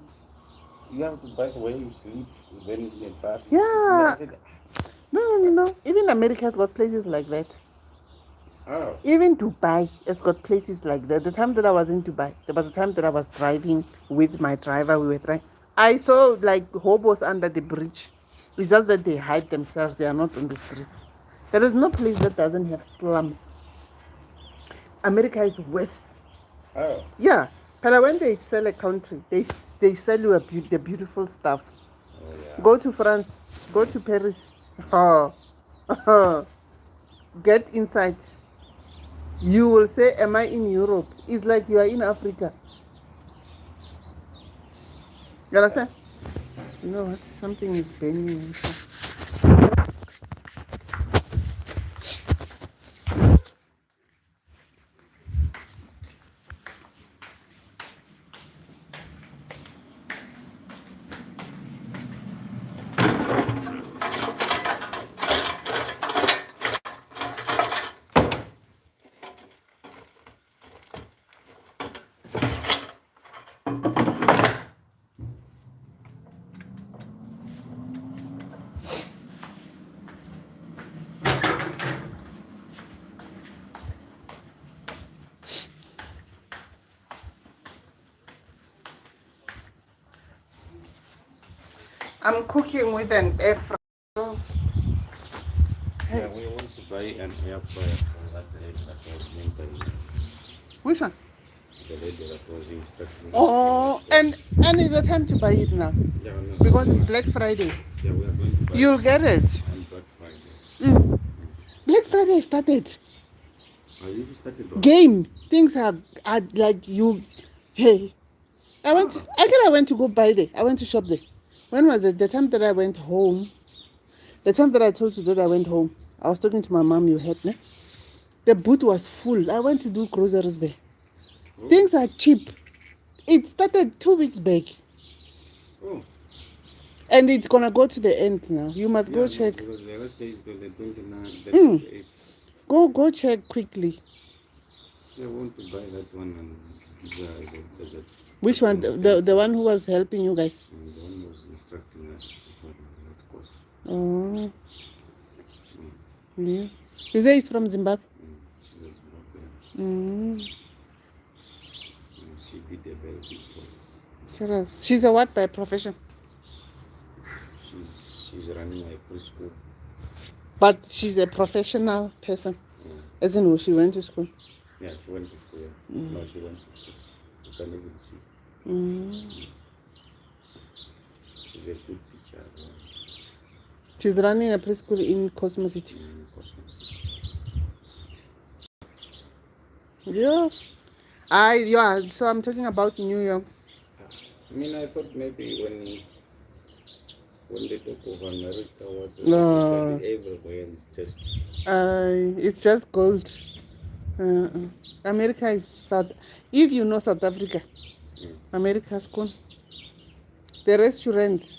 you have to bath where you sleep, then in the bath. Yeah. I said, No. Even America has got places like that. oh, Even Dubai has got places like that. The time that I was in Dubai, there was a time that I was driving with my driver. We were trying. I saw like hobos under the bridge. It's just that they hide themselves. They are not on the streets. There is no place that doesn't have slums. America is worse. oh, Yeah. But when they sell a country, they sell you the beautiful stuff. oh yeah. Go to France. Go to Paris. Oh. Get inside. You will say, am I in Europe? It's like you are in Africa. You understand? You know what? Something is banging inside. I'm cooking with an air fryer. Yeah, we want to buy an air fryer for that lady that was mentoring us. Which one? The lady that was instructing us. Oh, and it's the time to buy it now Yeah, no, because it's Black Friday. yeah, we are going to buy You'll get it. on Black Friday. Black Friday started. Have you started on? Game things are like you. Hey, I went to go buy there. I went to shop there. When was it? The time that I went home. The time that I told you that I went home. I was talking to my mom. You heard me. The booth was full. I went to do groceries there. Oh. Things are cheap. It started 2 weeks back. Oh. And it's gonna go to the end now. You must go Yeah, check. Because the last day is the 29th. The Mm. 28th. Go check quickly. I want to buy that one and give her the desert. Which one? The one who was helping you guys. And the one who was instructing us for that course. Oh. Yeah. You say he's from Zimbabwe? She's a Zimbabwean. Mm. She did a very good job. Serious. She's a what by profession? She's running a preschool. But she's a professional person. Yeah. As in, she went to school. Yeah, she went to school. Yeah. Mm. No, she went to school. You can even see. Mm. She's a good teacher as well. She's running a preschool in Cosmo City. Cosmos. Yeah. So I'm talking about New York. I mean, I thought maybe when they talk of America, what No. everywhere is just It's just gold. America is South. If you know South Africa, America's gone. The restaurants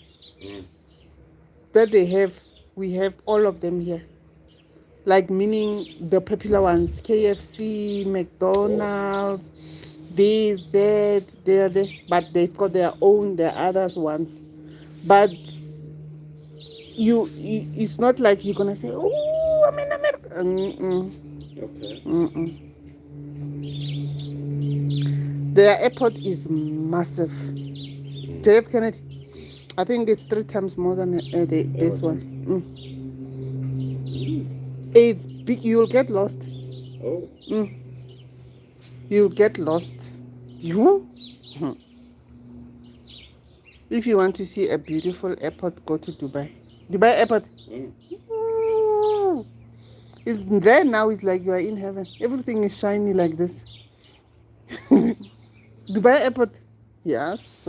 that they have, we have all of them here. Like meaning the popular ones, KFC, McDonald's, this, that, there, but they've got their own, their others ones. But it's not like you're gonna say, oh, I'm in America. okay. Their airport is massive. JF Kennedy, I think it's 3 times more than this one. It's big. You'll get lost. Oh, You'll get lost. You? If you want to see a beautiful airport, go to Dubai. Dubai airport. It's there now. It's like you are in heaven. Everything is shiny like this. Dubai airport. Yes.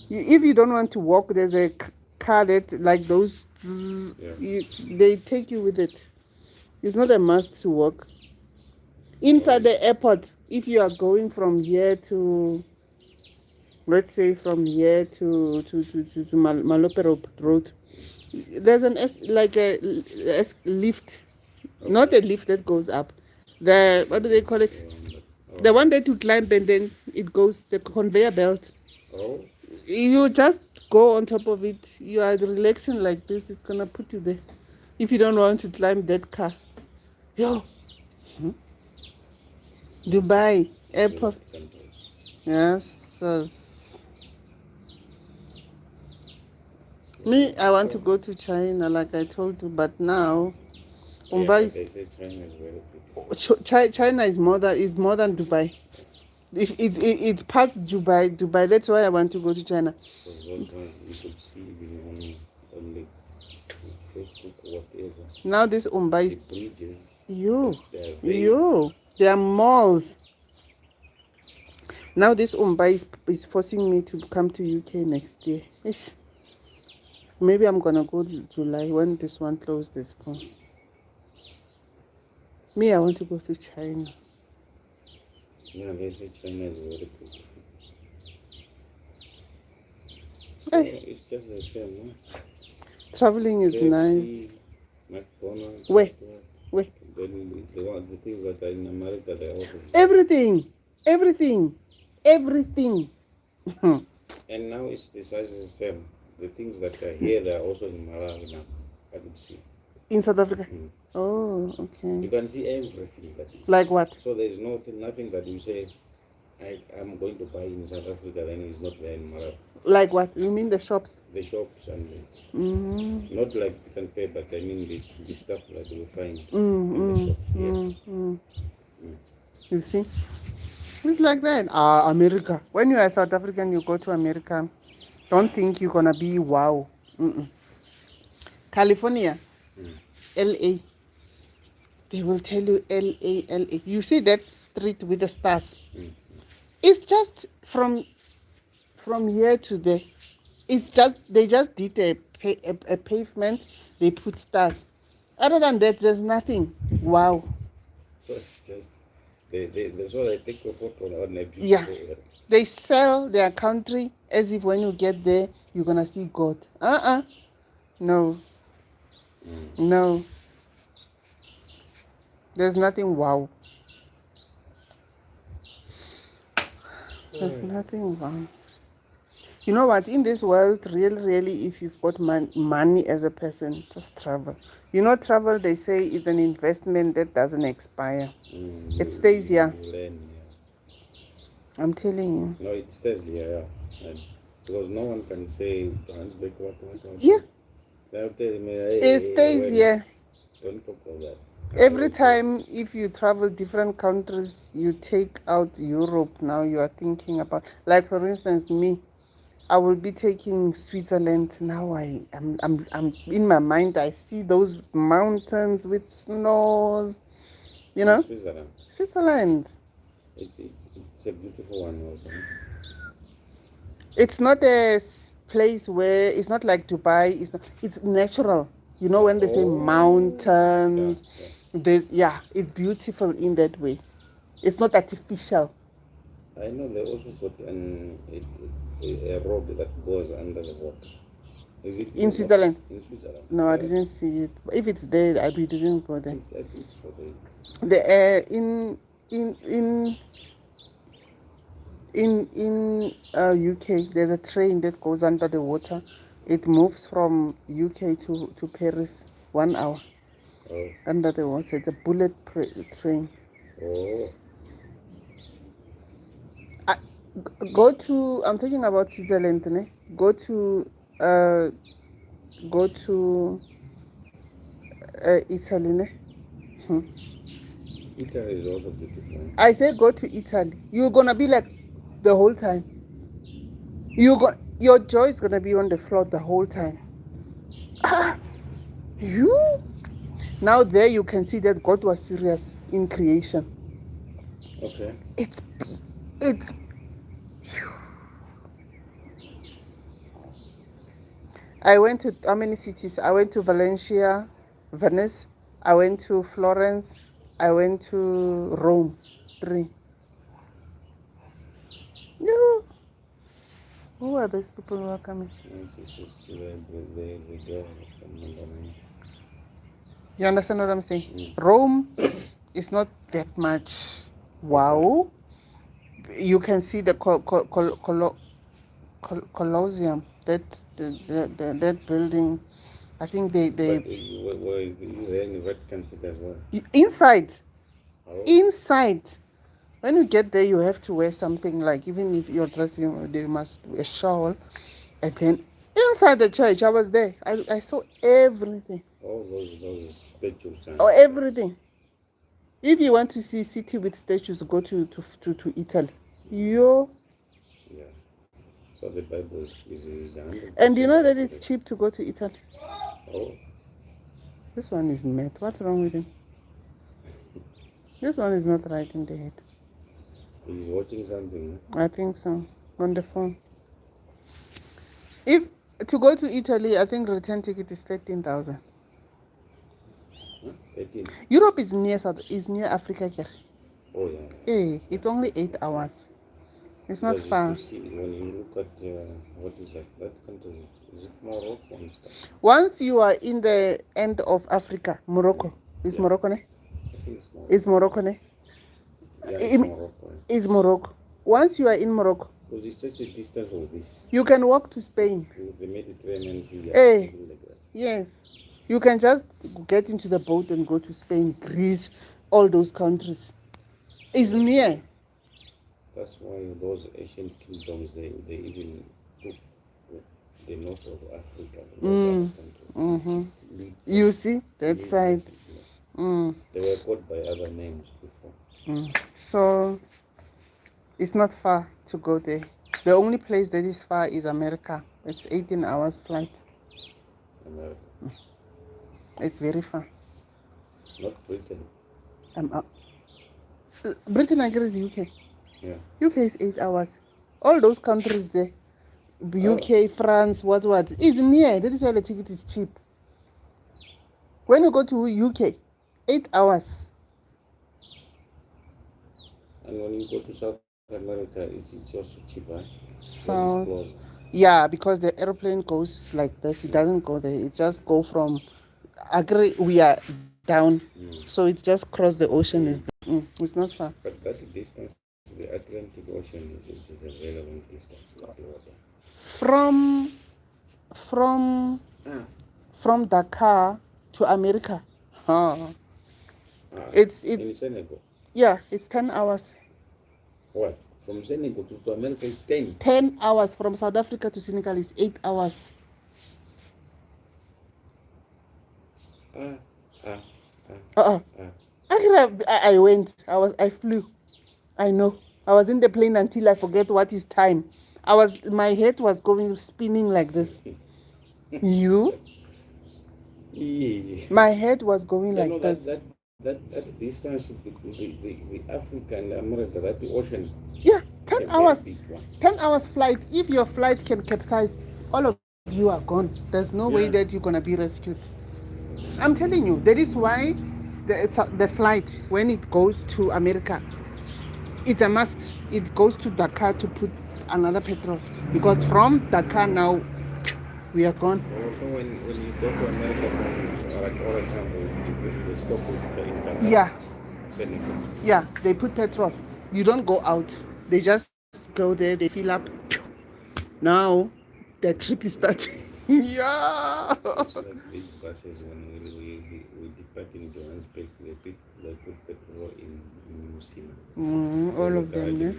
If you don't want to walk, there's a car that like those. They take you with it. It's not a must to walk. Inside the airport, if you are going from here to, let's say from here to Malope Road, there's an lift, not a lift that goes up. What do they call it? The one that you climb and then it goes, the conveyor belt. Oh. You just go on top of it. You are relaxing like this. It's gonna put you there. If you don't want to climb that car. Yo. Dubai airport. Yes. Me, I want to go to China, like I told you, but now, They say China is very big. China is more than Dubai. If it passed Dubai, that's why I want to go to China. Because those ones you could see even on the Facebook or whatever. Now this The Mumbai is bridges. there are malls. Now this Mumbai is forcing me to come to UK next year. Ish. Maybe I'm gonna go July when this one closes this phone. Me, I want to go to China. Yeah, they say China is very big. So Hey. it's just the same, no? Traveling is KFC, nice. McDonald's. Where? Then the things that are in America, they also. Everything. And now it's the size is the same. The things that are here, they are also in Malawi now. I could see. In South Africa. Mm. Oh, You okay. can see everything that is. Like what? So there is nothing that you say, I'm going to buy in South Africa, then it's not there in Malawi. Like what? You mean the shops? The shops and Mm-hmm. not like you can pay, but I mean the stuff that you find in the shops here. You see? It's like that. America. When you are South African, you go to America. Don't think you're gonna be wow. California, LA. They will tell you LA. You see that street with the stars? It's just from here to there. It's just they just did a pavement. They put stars. Other than that, there's nothing. Wow. So it's just that's why they take a photo on a beautiful Yeah. area. They sell their country as if when you get there, you're gonna see God. No. No. There's nothing wow. There's nothing wow. You know what? In this world, really, if you've got money as a person, just travel. You know, travel, they say, is an investment that doesn't expire. It stays here. You learn, I'm telling you. No, it stays here, yeah. And because no one can say, Johannesburg, what. Yeah. They'll tell me, hey, It stays here. Don't talk about that. Every time if you travel different countries, you take out Europe, now you are thinking about, like for instance, me, I will be taking Switzerland. Now I'm in my mind, I see those mountains with snows, you know? Switzerland. It's a beautiful one also. It's not a place where, it's not like Dubai, it's natural. You know, when they say mountains, it's beautiful in that way. It's not artificial. I know they also got a road that goes under the water. Is it In Switzerland? In Switzerland. No, I didn't see it. If it's there, we didn't go there. I think so. In UK, there's a train that goes under the water. It moves from UK to Paris, 1 hour under the water. It's a bullet train. Oh. Go to. I'm talking about Switzerland, ne? Go to. Go to. Italy, ne? Italy is also beautiful. I say go to Italy. You're gonna be like the whole time. Your jaw is gonna be on the floor the whole time. You now there you can see that God was serious in creation. Okay. It's I went to how many cities? I went to Valencia, Venice, I went to Florence, I went to Rome. 3. No. Who are those people who are coming? This is the girl from London. You understand what I'm saying? Mm. Rome is not that much. Wow. You can see the Colosseum, that building. I think they But were you there in the Vatican City as well? inside. Oh. Inside. When you get there, you have to wear something like, even if you're dressing, they must a shawl. And then inside the church, I was there. I saw everything. All those statues. Oh, everything. If you want to see city with statues, go to Italy. Yo. Yeah. So the Bible is 100%. And you know that it's cheap to go to Italy. Oh. This one is mad. What's wrong with him? This one is not right in the head. He's watching something. I think so. On the phone. If to go to Italy, I think return ticket is 13,000. Huh? 18. Europe is near Africa. Oh yeah. Hey, it's only 8 hours. It's not Because far. You see, when you look at what is that country? Is it Morocco and stuff? Once you are in the end of Africa, Morocco. Is Yeah. Morocco, ne? I think it's Morocco. Is Morocco, ne? Yeah, it's Morocco. Is Morocco. Once you are in Morocco, Because it's such a distance of this. you can walk to Spain. The Mediterranean Sea. Hey. Something like that. Yes. You can just get into the boat and go to Spain, Greece, all those countries. It's near. That's why those ancient kingdoms, they even took the north of Africa. Mm-hmm. You see that side. They were called by other names before. So it's not far to go there. The only place that is far is America. It's 18 hours flight. America. It's very far. Not Britain. Britain, I guess, is UK. Yeah. UK is 8 hours. All those countries there, UK, France, what, it's near. That is why the ticket is cheap. When you go to UK, 8 hours. And when you go to South America, it's also cheaper. So, yeah, because the airplane goes like this. It doesn't go there. It just go from we are down. So it just cross the ocean. It's not far. But that distance, the Atlantic Ocean is a very long distance. From Dakar to America. It's in Senegal. Yeah, it's 10 hours. What? From Senegal to America is 10? 10 hours. From South Africa to Senegal is 8 hours. I went. I flew. I know. I was in the plane until I forget what is time. My head was spinning like this. You? Yeah. My head was going like this. That distance, the Africa and America, that the ocean. Yeah, 10 hours. 10 hours flight. If your flight can capsize, all of you are gone. There's no way that you're gonna be rescued. I'm telling you, that is why the flight, when it goes to America, it's a must. It goes to Dakar to put another petrol, because from Dakar now we are gone. Also, when you go to America, for example, the stop is paying Dakar. Yeah. Senegal. Yeah, they put petrol. You don't go out. They just go there. They fill up. Now the trip is starting. Yeah. It's like these buses when we depart in Johannesburg, they put petrol in Musina. All of them, yeah.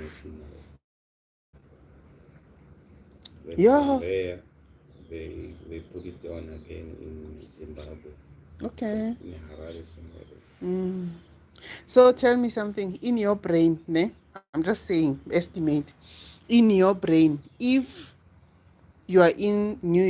When Yeah. from there, they put it on again in Zimbabwe, Okay. in Harare somewhere there. So tell me something in your brain, ne? I'm just saying, estimate in your brain, if you are in New York.